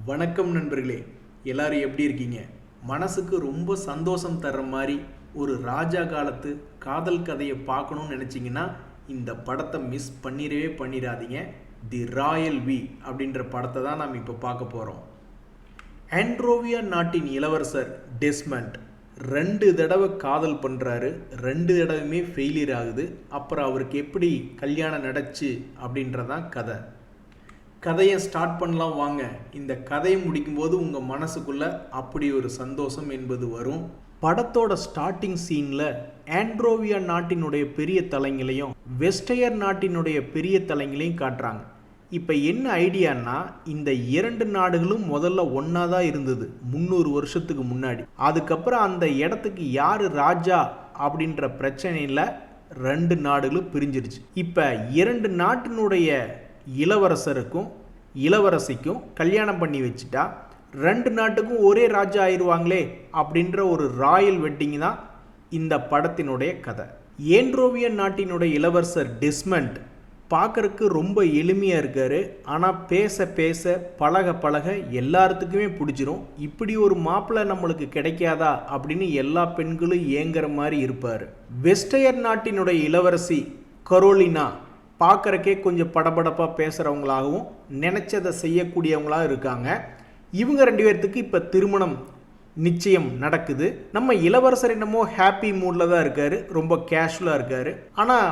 வணக்கம் நண்பர்களே, எல்லாரும் எப்படி இருக்கீங்க? மனசுக்கு ரொம்ப சந்தோஷம் தர்ற மாதிரி ஒரு ராஜா காலத்து காதல் கதையை பார்க்கணும்னு நினச்சிங்கன்னா இந்த படத்தை மிஸ் பண்ணிடாதீங்க. தி ராயல் வி அப்படின்ற படத்தை தான் நாம் இப்போ பார்க்க போகிறோம். ஆண்ட்ரோவியா நாட்டின் இளவரசர் டெஸ்மண்ட் 2 தடவை காதல் பண்ணுறாரு. 2 தடவையுமே ஃபெயிலியர் ஆகுது. அப்புறம் அவருக்கு எப்படி கல்யாணம் நடச்சு அப்படின்றதான் கதையை ஸ்டார்ட் பண்ணலாம் வாங்க. இந்த கதையை முடிக்கும்போது உங்கள் மனசுக்குள்ளே அப்படி ஒரு சந்தோஷம் என்பது வரும். படத்தோட ஸ்டார்டிங் சீனில் ஆண்ட்ரோவியா நாட்டினுடைய பெரிய தலைங்களையும் வெஸ்டயர் நாட்டினுடைய பெரிய தலைங்களையும் காட்டுறாங்க. இப்போ என்ன ஐடியான்னா, இந்த 2 நாடுகளும் முதல்ல ஒன்றா தான் இருந்தது 300 வருஷத்துக்கு முன்னாடி. அதுக்கப்புறம் அந்த இடத்துக்கு யார் ராஜா அப்படின்ற பிரச்சனையில் 2 நாடுகளும் பிரிஞ்சிருச்சு. இப்போ 2 நாட்டினுடைய இளவரசருக்கும் இளவரசிக்கும் கல்யாணம் பண்ணி வச்சுட்டா 2 நாட்டுக்கும் ஒரே ராஜா ஆயிடுவாங்களே அப்படின்ற ஒரு ராயல் வெட்டிங் தான் இந்த படத்தினுடைய கதை. ஆண்ட்ரோவியா நாட்டினுடைய இளவரசர் டெஸ்மண்ட் பார்க்கறதுக்கு ரொம்ப எளிமையாக இருக்கார். ஆனால் பேச பேச பழக எல்லாத்துக்குமே பிடிச்சிரும். இப்படி ஒரு மாப்பிள்ளை நம்மளுக்கு கிடைக்காதா அப்படின்னு எல்லா பெண்களும் ஏங்குற மாதிரி இருப்பார். வெஸ்டயர் நாட்டினுடைய இளவரசி கரோலினா பார்க்குறக்கே கொஞ்சம் படபடப்பாக பேசுகிறவங்களாகவும் நினச்சதை செய்யக்கூடியவங்களாக இருக்காங்க. இவங்க 2 பேர்த்துக்கு இப்போ திருமணம் நிச்சயம் நடக்குது. நம்ம இளவரசர் என்னமோ ஹாப்பி மூடில் தான் இருக்கார், ரொம்ப கேஷுவலாக இருக்கார். ஆனால்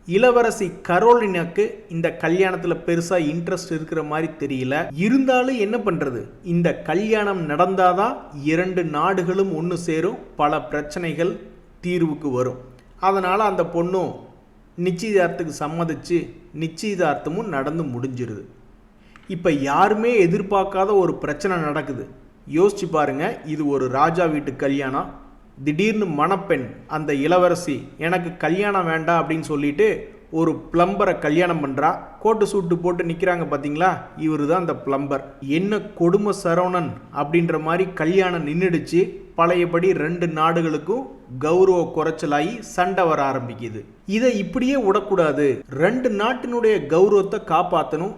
இளவரசி கரோலினாக்கு இந்த கல்யாணத்தில் பெருசாக இன்ட்ரெஸ்ட் இருக்கிற மாதிரி தெரியல. இருந்தாலும் என்ன பண்ணுறது, இந்த கல்யாணம் நடந்தாதான் 2 நாடுகளும் ஒன்று சேரும், பல பிரச்சனைகள் தீர்வுக்கு வரும். அதனால் அந்த பொண்ணும் நிச்சயதார்த்தத்துக்கு சம்மதிச்சு நிச்சயதார்த்தமும் நடந்து முடிஞ்சிருது. இப்போ யாருமே எதிர்பார்க்காத ஒரு பிரச்சனை நடக்குது. யோசிச்சு பாருங்க, இது ஒரு ராஜா வீட்டு கல்யாணம். திடீர்னு மணப்பெண் அந்த இளவரசி எனக்கு கல்யாணம் வேண்டாம் அப்படின்னு சொல்லிட்டு ஒரு பிளம்பரை கல்யாணம் பண்ணுறா. கோட்டு சூட்டு போட்டு நிற்கிறாங்க பார்த்தீங்களா, இவர் தான் அந்த பிளம்பர். என்ன கொடுமை சரவணன் அப்படின்ற மாதிரி கல்யாணம் நின்றுடுச்சு. பழையபடி 2 நாடுகளுக்கும் கௌரவ குறைச்சலாகி சண்டை வர ஆரம்பிக்குது. இதை இப்படியே விடக்கூடாது, 2 நாட்டினுடைய கௌரவத்தை காப்பாற்றணும்,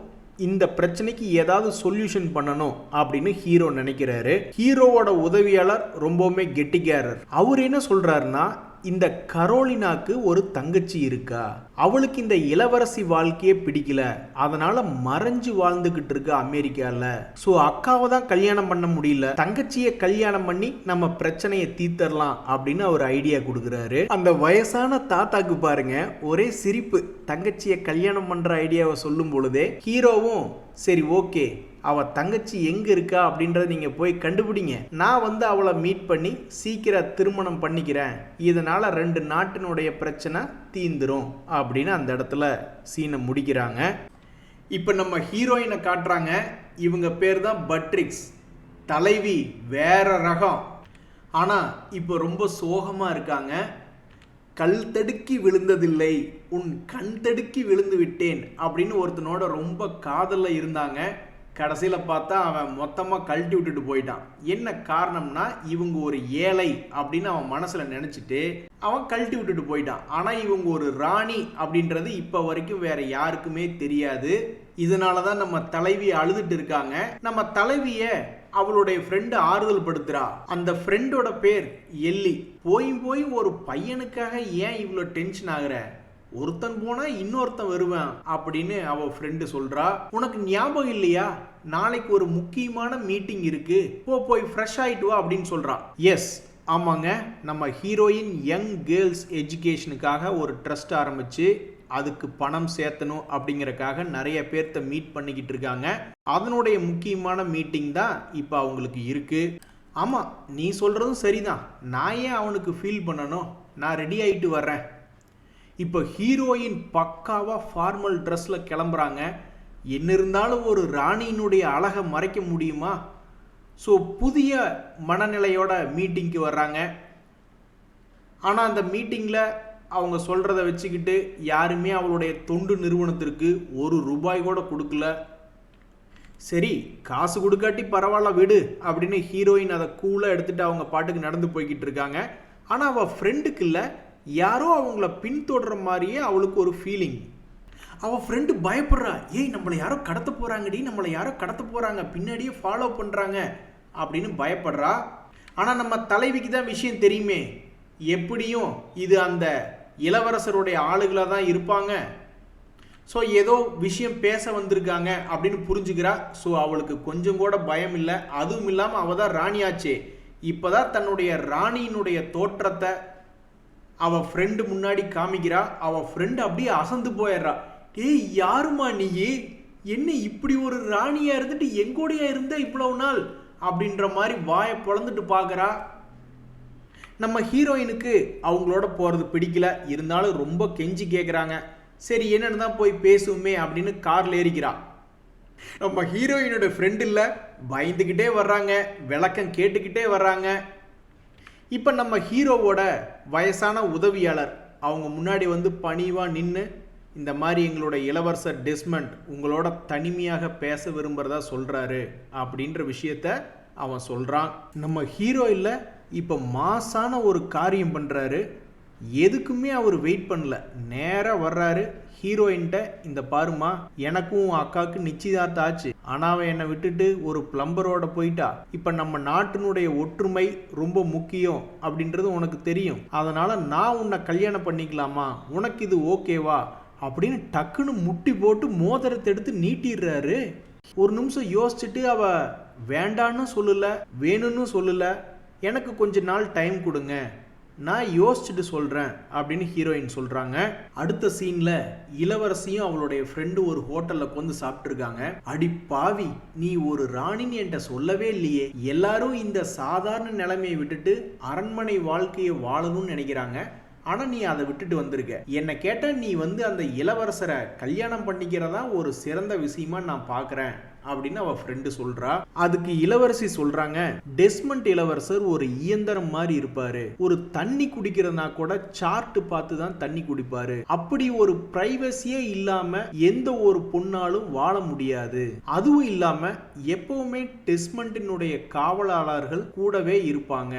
இந்த பிரச்சனைக்கு ஏதாவது சொல்யூஷன் பண்ணணும் அப்படின்னு ஹீரோ நினைக்கிறாரு. ஹீரோவோட உதவியாளர் ரொம்பவுமே கெட்டிக்காரர். அவர் என்ன சொல்றாருன்னா, இந்த கரோலினாக்கு ஒரு தங்கச்சி இருக்கா, அவளுக்கு இந்த இளவரசி வாழ்க்கையே பிடிக்கல, அதனால மறைஞ்சு வாழ்ந்துகிட்டு இருக்க அமெரிக்கால. ஸோ அக்காவை தான் கல்யாணம் பண்ண முடியல, தங்கச்சியை கல்யாணம் பண்ணி நம்ம பிரச்சனையை தீர்த்தரலாம் அப்படின்னு அவர் ஐடியா கொடுக்குறாரு. அந்த வயசான தாத்தாக்கு பாருங்க ஒரே சிரிப்பு. தங்கச்சியை கல்யாணம் பண்ற ஐடியாவை சொல்லும் பொழுதே ஹீரோவும் சரி ஓகே, அவள் தங்கச்சி எங்கே இருக்கா அப்படின்றத நீங்கள் போய் கண்டுபிடிங்க, நான் அவளை மீட் பண்ணி சீக்கிரம் திருமணம் பண்ணிக்கிறேன், இதனால் 2 நாட்டினுடைய பிரச்சனை தீந்துரும் அப்படின்னு அந்த இடத்துல சீனை முடிக்கிறாங்க. இப்போ நம்ம ஹீரோயினை காட்டுறாங்க. இவங்க பேர் தான் பட்ரிக்ஸ். தலைவி வேற ரகம். ஆனால் இப்போ ரொம்ப சோகமாக இருக்காங்க. கல் தடுக்கி விழுந்ததில்லை, உன் கண் தடுக்கி விழுந்து விட்டேன் அப்படின்னு ஒருத்தனோட ரொம்ப காதலில் இருந்தாங்க. கடைசியில் பார்த்தா அவன் மொத்தமாக கழட்டி விட்டுட்டு போயிட்டான். என்ன காரணம்னா, இவங்க ஒரு ஏழை அப்படின்னு அவன் மனசில் நினச்சிட்டு அவன் கழட்டி விட்டுட்டு போயிட்டான். ஆனால் இவங்க ஒரு ராணி அப்படின்றது இப்போ வரைக்கும் வேற யாருக்குமே தெரியாது. இதனால தான் நம்ம தலைவி அழுதுட்டு இருக்காங்க. நம்ம தலைவிய அவளுடைய ஃப்ரெண்டு ஆறுதல் படுத்துறா. அந்த ஃப்ரெண்டோட பேர் எல்லி. போய் ஒரு பையனுக்காக ஏன் இவ்வளோ டென்ஷன் ஆகுற, ஒருத்தன் போனா இன்னொருத்தன் வருவேன் அப்படின்னு அவ ஃப்ரெண்டு சொல்றா. உனக்கு ஞாபகம் இல்லையா, நாளைக்கு ஒரு முக்கியமான மீட்டிங் இருக்கு, போய் ஃப்ரெஷ் ஆயிட்டு வா அப்படின்னு சொல்றா. எஸ், ஆமாங்க, நம்ம ஹீரோயின் யங் கேர்ள்ஸ் எஜுகேஷனுக்காக ஒரு ட்ரஸ்ட் ஆரம்பிச்சு அதுக்கு பணம் சேர்த்தணும் அப்படிங்கறக்காக நிறைய பேர்த்த மீட் பண்ணிக்கிட்டு இருக்காங்க. அதனுடைய முக்கியமான மீட்டிங் தான் இப்போ அவங்களுக்கு இருக்கு. ஆமா, நீ சொல்றதும் சரிதான், நான் ஏன் அவனுக்கு ஃபீல் பண்ணணும், நான் ரெடி ஆயிட்டு வர்றேன். இப்போ ஹீரோயின் பக்காவா ஃபார்மல் ட்ரெஸ்ல கிளம்புறாங்க. என்ன இருந்தாலும் ஒரு ராணியினுடைய அழகை மறைக்க முடியுமா? ஸோ புதிய மனநிலையோட மீட்டிங்க்கு வர்றாங்க. ஆனால் அந்த மீட்டிங்கில் அவங்க சொல்கிறத வச்சுக்கிட்டு யாருமே அவளுடைய தொண்டு நிறுவனத்திற்கு ₹1 கூட கொடுக்கல. சரி, காசு கொடுக்காட்டி பரவாயில்ல விடு அப்படின்னு ஹீரோயின் அதை கூலாக எடுத்துகிட்டு அவங்க பாட்டுக்கு நடந்து போய்கிட்டு இருக்காங்க. ஆனால் அவள் ஃப்ரெண்டுக்கு இல்லை, யாரோ அவங்கள பின்தொடர மாதிரியே அவளுக்கு ஒரு ஃபீலிங். அவ ஃப்ரெண்டு பயப்படுறா, ஏய் நம்மளை யாரோ கடத்த போறாங்கடி, நம்மளை யாரோ கடத்த போறாங்க, பின்னாடியே ஃபாலோ பண்றாங்க அப்படின்னு பயப்படுறா. ஆனா நம்ம தலைவிக்கு தான் விஷயம் தெரியுமே, எப்படியும் இது அந்த இளவரசருடைய ஆளுகளாக தான் இருப்பாங்க. ஸோ ஏதோ விஷயம் பேச வந்திருக்காங்க அப்படின்னு புரிஞ்சுக்கிறா. ஸோ அவளுக்கு கொஞ்சம் கூட பயம் இல்லை. அதுவும் இல்லாமல் அவள் தான் ராணியாச்சே. இப்போதான் தன்னுடைய ராணியினுடைய தோற்றத்தை அவள் ஃப்ரெண்டு முன்னாடி காமிக்கிறா. அவள் ஃப்ரெண்டு அப்படியே அசந்து போயிடுறா. ஏய் யாருமா நீ, என்ன இப்படி ஒரு ராணியாக இருந்துட்டு எங்கூடையா இருந்த இவ்வளவு நாள் அப்படின்ற மாதிரி வாயை பொழந்துட்டு பார்க்குறா. நம்ம ஹீரோயினுக்கு அவங்களோட போகிறது பிடிக்கல. இருந்தாலும் ரொம்ப கெஞ்சி கேட்குறாங்க. சரி என்னன்னு தான் போய் பேசுவோமே அப்படின்னு காரில் ஏறிக்கிறா. நம்ம ஹீரோயினோட ஃப்ரெண்டு இல்லை, பயந்துக்கிட்டே வர்றாங்க, விளக்கம் கேட்டுக்கிட்டே வர்றாங்க. இப்போ நம்ம ஹீரோவோட வயசான உதவியாளர் அவங்க முன்னாடி வந்து பணிவாக நின்று, இந்த மாதிரி எங்களோட இளவரசர் டெஸ்மண்ட் உங்களோட தனிமையாக பேச விரும்புகிறதா சொல்கிறாரு அப்படின்ற விஷயத்த அவன் சொல்கிறான். நம்ம ஹீரோ இல்லை, இப்போ மாசான ஒரு காரியம் பண்ணுறாரு. எதுக்குமே அவர் வெயிட் பண்ணல, நேராக வர்றாரு ஹீரோயின்ட்ட. இந்த பாருமா, எனக்கும் அக்காவுக்கு நிச்சயதார்த்தம் ஆச்சு, ஆனால் அவன் என்னை விட்டுட்டு ஒரு பிளம்பரோட போயிட்டா. இப்போ நம்ம நாட்டினுடைய ஒற்றுமை ரொம்ப முக்கியம் அப்படின்றது உனக்கு தெரியும். அதனால நான் உன்னை கல்யாணம் பண்ணிக்கலாமா, உனக்கு இது ஓகேவா அப்படின்னு டக்குன்னு முட்டி போட்டு மோதிரத்தை எடுத்து நீட்டிடுறாரு. ஒரு நிமிஷம் யோசிச்சுட்டு அவ வேண்டான்னு சொல்லல, வேணும்னு சொல்லல, எனக்கு கொஞ்ச நாள் டைம் கொடுங்க, நான் யோசிச்சுட்டு சொல்கிறேன் அப்படின்னு ஹீரோயின் சொல்கிறாங்க. அடுத்த சீனில் இளவரசியும் அவளுடைய ஃப்ரெண்டு ஒரு ஹோட்டலில் உட்காந்து சாப்பிட்ருக்காங்க. அடி பாவி, நீ ஒரு ராணின்னு என்கிட்ட சொல்லவே இல்லையே. எல்லாரும் இந்த சாதாரண நிலைமையை விட்டுட்டு அரண்மனை வாழ்க்கையை வாழணும்னு நினைக்கிறாங்க, ஆனால் நீ அதை விட்டுட்டு வந்திருக்க. என்னை கேட்டால் நீ வந்து அந்த இளவரசரை கல்யாணம் பண்ணிக்கிறதா ஒரு சிறந்த விஷயமா நான் பார்க்குறேன் அப்படின்னு அவ ஃப்ரெண்டு சொல்றா. அதுக்கு இளவரசி சொல்றாங்க, டெஸ்மண்ட் இளவரசர் ஒரு இயந்திரம் மாதிரி இருப்பாரு. ஒரு தண்ணி குடிக்கிறதுனா கூட சார்ட் பார்த்து தான் தண்ணி குடிப்பாரு. அப்படி ஒரு பிரைவசியே இல்லாம எந்த ஒரு பொண்ணாலும் வாழ முடியாது. அதுவும் இல்லாம எப்பவுமே டெஸ்மண்டினுடைய காவலாளர்கள் கூடவே இருப்பாங்க.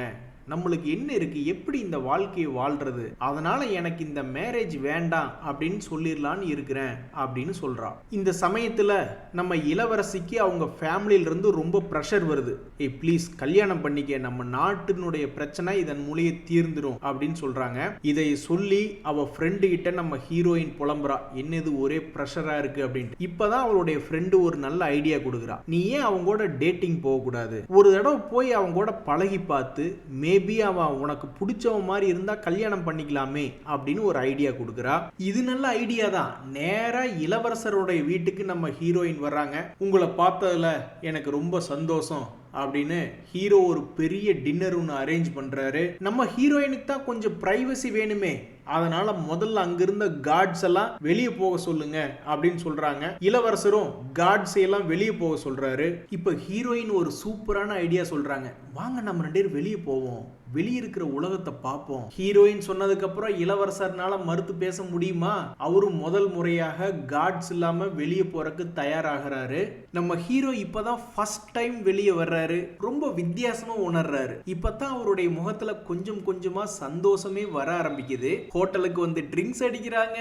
நம்மளுக்கு என்ன இருக்கு, எப்படி இந்த வாழ்க்கையை வாழ்றது, அதனால எனக்கு இந்த மேரேஜ் வேண்டாம் அப்படின்னு சொல்லிடலான்னு இருக்கிறேன் அப்படின்னு சொல்றா. இந்த சமயத்துல நம்ம இளவரசிக்கு அவங்க ஃபேமிலியில இருந்து ரொம்ப ப்ரெஷர் வருது. ஏய் ப்ளீஸ் கல்யாணம் பண்ணிக்க, நம்ம நாட்டினுடைய பிரச்சனை இதன் மூலிய தீர்ந்துடும் அப்படின்னு சொல்றாங்க. இதை சொல்லி அவ ஃப்ரெண்டு கிட்ட நம்ம ஹீரோயின் புலம்புறா, என்னது ஒரே ப்ரெஷரா இருக்கு அப்படின்ட்டு. இப்பதான் அவளுடைய ஃப்ரெண்டு ஒரு நல்ல ஐடியா கொடுக்குறா. நீ ஏன் அவங்க கூட டேட்டிங் போக கூடாது, ஒரு தடவை போய் அவங்க கூட பழகி பார்த்து மேபி அவன் உனக்கு பிடிச்சவன் மாதிரி இருந்தா கல்யாணம் பண்ணிக்கலாமே அப்படின்னு ஒரு ஐடியா கொடுக்குறா. இது நல்ல ஐடியா தான். நேரா இளவரசருடைய வீட்டுக்கு நம்ம ஹீரோயின் வர்றாங்க. உங்களை பார்த்ததுல எனக்கு ரொம்ப சந்தோஷம் அப்படின்னு ஹீரோ ஒரு பெரிய டின்னர் ஒன்று அரேஞ்ச் பண்றாரு. நம்ம ஹீரோயினுக்கு தான் கொஞ்சம் பிரைவசி வேணுமே, அதனால முதல்ல அங்கிருந்த கார்ட்ஸ் எல்லாம் வெளியே போக சொல்லுங்க அப்படின்னு சொல்றாங்க. இளவரசரும் கார்ட்ஸ் எல்லாம் வெளியே போக சொல்றாரு. இப்ப ஹீரோயின் ஒரு சூப்பரான ஐடியா சொல்றாங்க, வாங்க நம்ம 2 பேரும் வெளியே போவோம், வெளியே இருக்கிற உலகத்தை பார்ப்போம். ஹீரோயின் சொன்னதுக்கு அப்புறம் இளவரசர்னால மறுத்து பேச முடியுமா? அவரும் முதல் முறையாக கார்ட்ஸ் இல்லாம வெளியே போறதுக்கு தயாராகிறாரு. நம்ம ஹீரோ இப்பதான் ஃபர்ஸ்ட் டைம் வெளியே வர்றாரு. ரொம்ப வித்தியாசமா உணர்றாரு. இப்பதான் அவருடைய முகத்துல கொஞ்சம் கொஞ்சமா சந்தோஷமே வர ஆரம்பிக்குது. ஹோட்டலுக்கு வந்து ட்ரிங்க்ஸ் அடிக்கிறாங்க,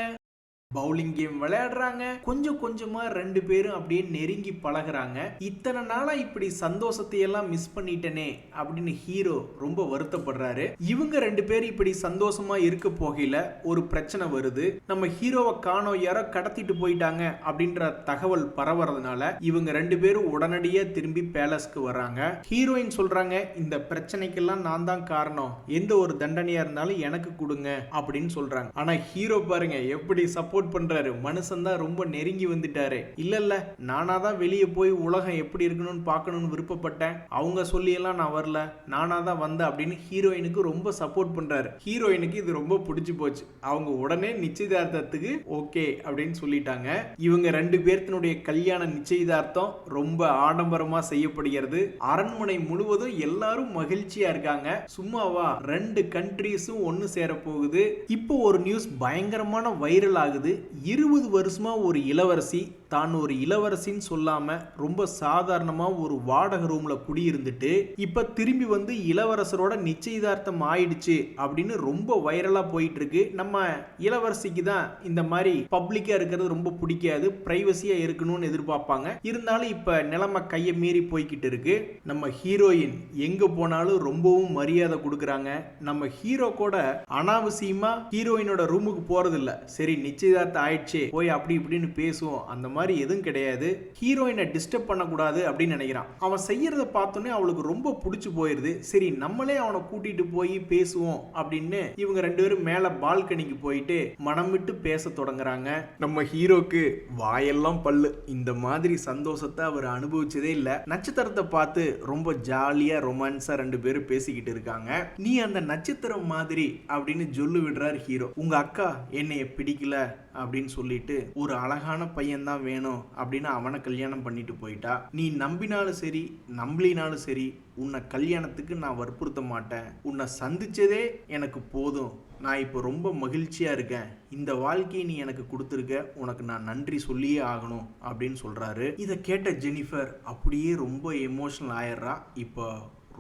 பவுலிங் கேம் விளையாடுறாங்க. கொஞ்சம் கொஞ்சமா 2 பேரும் அப்படியே நெருங்கி பழகுறாங்க. இத்தனை நாளா இப்படி சந்தோஷத்தை எல்லாம் மிஸ் பண்ணிட்டனே அப்படின்னு ஹீரோ ரொம்ப வருத்தப்படுறாரு. இவங்க 2 பேரும் இப்படி சந்தோஷமா இருக்க போகையில ஒரு பிரச்சனை வருது. நம்ம ஹீரோவை காணோம், யாரோ கடத்திட்டு போயிட்டாங்க அப்படின்ற தகவல் பரவறதுனால இவங்க 2 பேரும் உடனடியே திரும்பி பேலஸ்க்கு வர்றாங்க. ஹீரோயின் சொல்றாங்க, இந்த பிரச்சனைக்கெல்லாம் நான் தான் காரணம், எந்த ஒரு தண்டனையா இருந்தாலும் எனக்கு கொடுங்க அப்படின்னு சொல்றாங்க. ஆனா ஹீரோ பாருங்க எப்படி சப்போர்ட் பண்றாரு. மனுஷன் தான் ரொம்ப நெருங்கி வந்துட்டாரு. இல்ல நானா தான் வெளியே போய் உலகம் எப்படி இருக்கணும்னு பார்க்கணும்னு விருப்பப்பட்டேன், அவங்க சொல்லி எல்லாம் நான் வரல, நானா தான் வந்தேன் அப்படின்னு ஹீரோயினுக்கு ரொம்ப சப்போர்ட் பண்றாரு. ஹீரோயினுக்கு இது ரொம்ப பிடிச்சு போச்சு. அவங்க உடனே நிச்சயதார்த்தத்துக்கு ஓகே அப்படின்னு சொல்லிட்டாங்க. இவங்க 2 பேர்த்தினுடைய கல்யாண நிச்சயதார்த்தம் ரொம்ப ஆடம்பரமா செய்யப்படுகிறது. அரண்மனை முழுவதும் எல்லாரும் மகிழ்ச்சியா இருக்காங்க. சும்மாவா 2 கண்ட்ரீஸும் ஒன்னு சேர போகுது. இப்போ ஒரு நியூஸ் பயங்கரமான வைரல் ஆகுது. 20 வருஷமா ஒரு இளவரசி தான் ஒரு இளவரசின்னு சொல்லாம ரொம்ப சாதாரணமா ஒரு வாடகை ரூம்ல குடியிருந்துட்டு இப்ப திரும்பி வந்து இளவரசரோட நிச்சயதார்த்தம் ஆயிடுச்சு அப்படின்னு ரொம்ப வைரலா போயிட்டு இருக்கு. நம்ம இளவரசிக்கு தான் இந்த மாதிரி பப்ளிக்கா இருக்கிறது ரொம்ப பிடிக்காது, பிரைவசியா இருக்கணும்னு எதிர்பார்ப்பாங்க. இருந்தாலும் இப்ப நிலைமை கையை மீறி போய்கிட்டு இருக்கு. நம்ம ஹீரோயின் எங்க போனாலும் ரொம்பவும் மரியாதை கொடுக்கறாங்க. நம்ம ஹீரோ கூட அனாவசியமா ஹீரோயினோட ரூமுக்கு போறது இல்ல. சரி நிச்சயதார்த்தம் ஆயிடுச்சு போய் அப்படி இப்படின்னு பேசுவோம், அந்த மாதிரி எதுவும் கிடையாது. ஹீரோயினை டிஸ்டர்ப் பண்ணக்கூடாது அப்படின்னு நினைக்கிறான். அவன் செய்யறத பார்த்தோன்னே அவளுக்கு ரொம்ப பிடிச்சு போயிருது. சரி நம்மளே அவனை கூட்டிட்டு போய் பேசுவோம் அப்படின்னு இவங்க ரெண்டு பேரும் மேல பால்கனிக்கு போயிட்டு மனம் விட்டு பேச தொடங்குறாங்க. நம்ம ஹீரோக்கு வாயெல்லாம் பல்லு. இந்த மாதிரி சந்தோஷத்தை அவர் அனுபவிச்சதே இல்ல. நட்சத்திரத்தை பார்த்து ரொம்ப ஜாலியா ரொமான்ஸா ரெண்டு பேரும் பேசிக்கிட்டு இருக்காங்க. நீ அந்த நட்சத்திரம் மாதிரி அப்படின்னு சொல்லு விடுறார் ஹீரோ. உங்க அக்கா என்னைய பிடிக்கல அப்படின்னு சொல்லிட்டு ஒரு அழகான பையன் தான் வேணும் அப்படின்னு அவனை கல்யாணம் பண்ணிட்டு போயிட்டா. நீ நம்பினாலும் சரி நம்பலினாலும் சரி உன்னை கல்யாணத்துக்கு நான் வற்புறுத்த மாட்டேன். உன்னை சந்திச்சதே எனக்கு போதும். நான் இப்போ ரொம்ப மகிழ்ச்சியா இருக்கேன். இந்த வாழ்க்கையை நீ எனக்கு கொடுத்துருக்க, உனக்கு நான் நன்றி சொல்லியே ஆகணும் அப்படின்னு சொல்றாரு. இதை கேட்ட ஜெனிஃபர் அப்படியே ரொம்ப எமோஷனல் ஆயிடுறா. இப்போ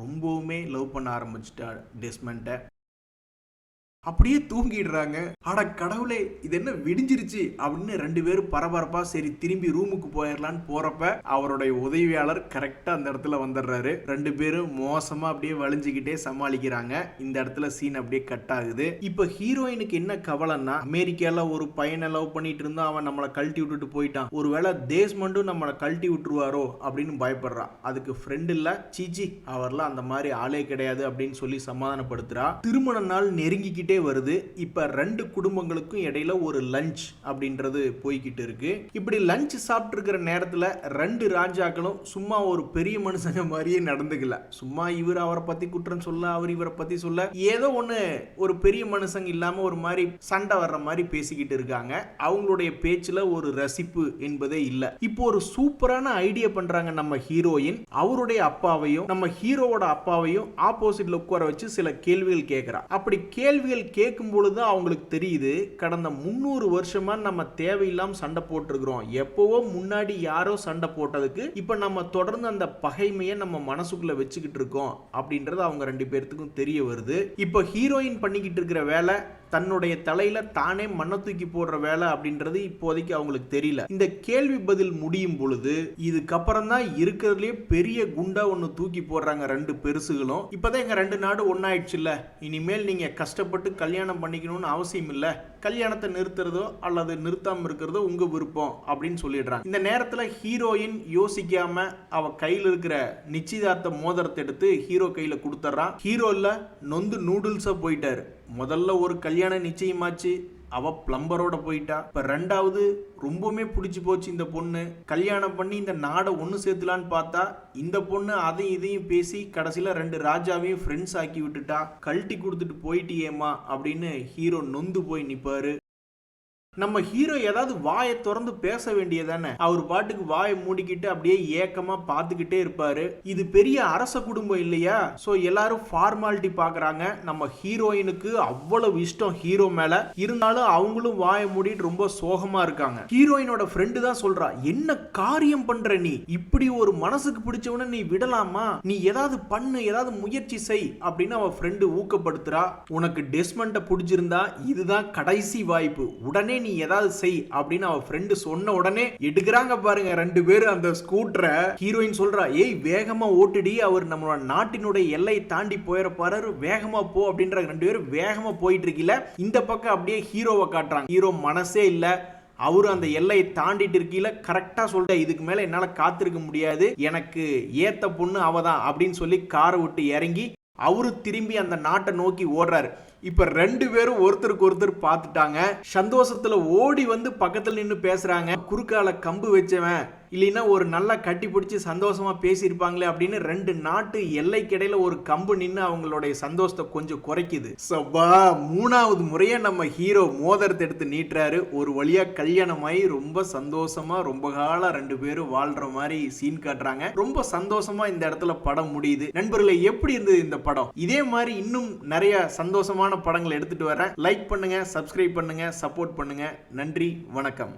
ரொம்பவுமே லவ் பண்ண ஆரம்பிச்சிட்டா டெஸ்மண்ட்டை. அப்படியே தூங்கிடுறாங்க. அட கடவுளே இது என்ன விடிஞ்சிருச்சு அப்படின்னு ரெண்டு பேரும் பரபரப்பா சரி திரும்பி ரூமுக்கு போயிடலான்னு போறப்ப அவருடைய உதவியாளர் கரெக்டா அந்த இடத்துல வந்துடுறாரு. ரெண்டு பேரும் மோசமா அப்படியே வளைஞ்சுக்கிட்டே சமாளிக்கிறாங்க. இந்த இடத்துல சீன் அப்படியே கட் ஆகுது. இப்ப ஹீரோயினுக்கு என்ன கவலைன்னா, அமெரிக்கால ஒரு பையனை லவ் பண்ணிட்டு இருந்தா அவன் நம்மளை கழட்டி விட்டுட்டு போயிட்டான், ஒருவேளை தேஸ்மண்டும் நம்மளை கழட்டி விட்டுருவாரோ அப்படின்னு பயப்படுறா. அதுக்கு ஃப்ரெண்ட் இல்ல, சீச்சி அவர்லாம் அந்த மாதிரி ஆளே கிடையாது அப்படின்னு சொல்லி சமாதானப்படுத்துறா. திருமண நாள் நெருங்கிக்கிட்டே வருது. இப்ப ரெண்டு குடும்பங்களுக்கும் இடையில ஒரு லஞ்ச் அப்படின்றது போய்கிட்டு இருக்கு. இப்படி லஞ்ச் சாப்பிட்டு இருக்கிற நேரத்துல ரெண்டு ராஜாக்களும் சும்மா ஒரு பெரிய மனுஷங்க மாதிரியே நடந்துக்கல. சும்மா இவர் அவரை பத்தி குற்றம் சொல்ல, அவர் இவரை பத்தி சொல்ல, ஏதோ ஒண்ணு ஒரு பெரிய மனுஷங்க இல்லாம ஒரு மாதிரி சண்டை வர்ற மாதிரி பேசிக்கிட்டு இருக்காங்க. அவங்களுடைய பேச்சுல ஒரு ரசிப்பு என்பதே இல்ல. இப்போ ஒரு சூப்பரான ஐடியா பண்றாங்க நம்ம ஹீரோயின். அவருடைய அப்பாவையும் நம்ம ஹீரோவோட அப்பாவையும் ஆப்போசிட்ல உட்கார வச்சு சில கேள்விகள் கேட்கிறா. அப்படி கேள்விகள் கேட்கும் பொழுது அவங்களுக்கு தெரியுது, கடந்த 300 வருஷமா நம்ம தேவையில்லாம சண்டை போட்டுருக்கிறோம். எப்பவோ முன்னாடி யாரோ சண்டை போட்டதுக்கு இப்ப நம்ம தொடர்ந்து அந்த பகைமையை நம்ம மனசுக்குள்ள வச்சுக்கிட்டு இருக்கோம் அப்படின்றது அவங்க ரெண்டு பேர்த்துக்கும் தெரிய வருது. இப்ப ஹீரோயின் பண்ணிக்கிட்டு இருக்கிற வேலை தன்னுடைய தலையில தானே மண்ணை தூக்கி போடுற வேலை அப்படின்றது இப்போதைக்கு அவங்களுக்கு தெரியல. இந்த கேள்வி பதில் முடியும் பொழுது இதுக்கப்புறம் தான் இருக்கிறதுலே பெரிய குண்டா ஒன்னு தூக்கி போடுறாங்க ரெண்டு பெருசுகளும். இப்பதான் எங்க ரெண்டு நாடு ஒன்னாயிடுச்சு இல்ல, இனிமேல் நீங்க கஷ்டப்பட்டு கல்யாணம் பண்ணிக்கணும்னு அவசியம் இல்ல, கல்யாணத்தை நிறுத்துறதோ அல்லது நிறுத்தாம இருக்கிறதோ உங்க விருப்பம் அப்படின்னு சொல்லிடுறாங்க. இந்த நேரத்துல ஹீரோயின் யோசிக்காம அவ கையில இருக்கிற நிச்சயதார்த்த மோதிரத்தை எடுத்து ஹீரோ கையில கொடுத்துறான். ஹீரோ இல்ல நொந்து நூடுல்ஸா போயிட்டாரு. முதல்ல ஒரு கல்யாணம் நிச்சயமாச்சு, அவ பிளம்பரோட போயிட்டா. இப்ப ரெண்டாவது ரொம்பவுமே பிடிச்சு போச்சு இந்த பொண்ணு. கல்யாணம் பண்ணி இந்த நாடை ஒண்ணு சேர்த்துலான்னு பார்த்தா இந்த பொண்ணு அதையும் இதையும் பேசி கடைசியில ரெண்டு ராஜாவையும் ஃப்ரெண்ட்ஸ் ஆக்கி விட்டுட்டா. கழட்டி கொடுத்துட்டு போயிட்டியேமா அப்படின்னு ஹீரோ நொந்து போய் நிப்பாரு. நம்ம ஹீரோ ஏதாவது வாயை திறந்து பேச வேண்டியதானே, அவர் பாட்டுக்கு வாயை மூடிக்கிட்டு அப்படியே ஏக்கமா பார்த்துக்கிட்டே இருப்பாரு. இது பெரிய அரச குடும்பம் இல்லையா, சோ எல்லாரும் ஃபார்மாலிட்டி பாக்குறாங்க. நம்ம ஹீரோயினுக்கு அவ்வளவு இஷ்டம் ஹீரோ மேல, இருந்தாலும் அவங்களும் வாயை மூடிட்டு ரொம்ப சோகமா இருக்காங்க. ஹீரோயினோட ஃப்ரெண்டு தான் சொல்றா, என்ன காரியம் பண்ற நீ, இப்படி ஒரு மனசுக்கு பிடிச்சவன நீ விடலாமா, நீ ஏதாவது பண்ணு, ஏதாவது முயற்சி செய் அப்படின்னு அவ ஃப்ரெண்டு ஊக்கப்படுத்துறா. உனக்கு டெஸ்மண்ட பிடிச்சிருந்தா இதுதான் கடைசி வாய்ப்பு, உடனே நீ ஏதாவது செய் அப்படின்னு அவ ஃப்ரெண்டு சொன்ன உடனே எடுக்கிறாங்க பாருங்க ரெண்டு பேரும் அந்த ஸ்கூட்டரை. ஹீரோயின் சொல்றா, ஏய் வேகமா ஓட்டுடி, அவர் நம்மளோட நாட்டினுடைய எல்லை தாண்டி போயிட பாரு, வேகமா போ அப்படின்ற. ரெண்டு பேரும் வேகமா போயிட்டு இருக்கீல. இந்த பக்கம் அப்படியே ஹீரோவை காட்டுறாங்க. ஹீரோ மனசே இல்ல, அவரு அந்த எல்லையை தாண்டிட்டு இருக்கீல, கரெக்டா சொல்லிட்ட, இதுக்கு மேல என்னால காத்திருக்க முடியாது, எனக்கு ஏத்த பொண்ணு அவதான் அப்படின்னு சொல்லி காரை விட்டு இறங்கி அவரு திரும்பி அந்த நாட்டை நோக்கி ஓடுறாரு. இப்ப ரெண்டு பேரும் ஒருத்தருக்கு ஒருத்தர் பார்த்துட்டாங்க. சந்தோஷத்துல ஓடி வந்து பக்கத்துல நின்று பேசுறாங்க. குறுக்கால கம்பு வச்சவன் இல்லைன்னா ஒரு நல்லா கட்டி பிடிச்சி சந்தோஷமா பேசியிருப்பாங்களே அப்படின்னு ரெண்டு நாட்டு எல்லைக்கிடையில ஒரு கம்பு நின்று அவங்களுடைய சந்தோஷத்தை கொஞ்சம் குறைக்குது. சபா மூணாவது முறையா நம்ம ஹீரோ மோதிரத்தை எடுத்து நீட்டுறாரு. ஒரு வழியா கல்யாணமாயி ரொம்ப சந்தோஷமா ரொம்ப காலம் ரெண்டு பேரும் வாழ்ற மாதிரி சீன் காட்டுறாங்க. ரொம்ப சந்தோஷமா இந்த இடத்துல படம் முடியுது. நண்பர்களே, எப்படி இருந்தது இந்த படம்? இதே மாதிரி இன்னும் நிறைய சந்தோஷமான படங்களை எடுத்துட்டு வரேன். லைக் பண்ணுங்க, சப்ஸ்கிரைப் பண்ணுங்க, சப்போர்ட் பண்ணுங்க. நன்றி, வணக்கம்.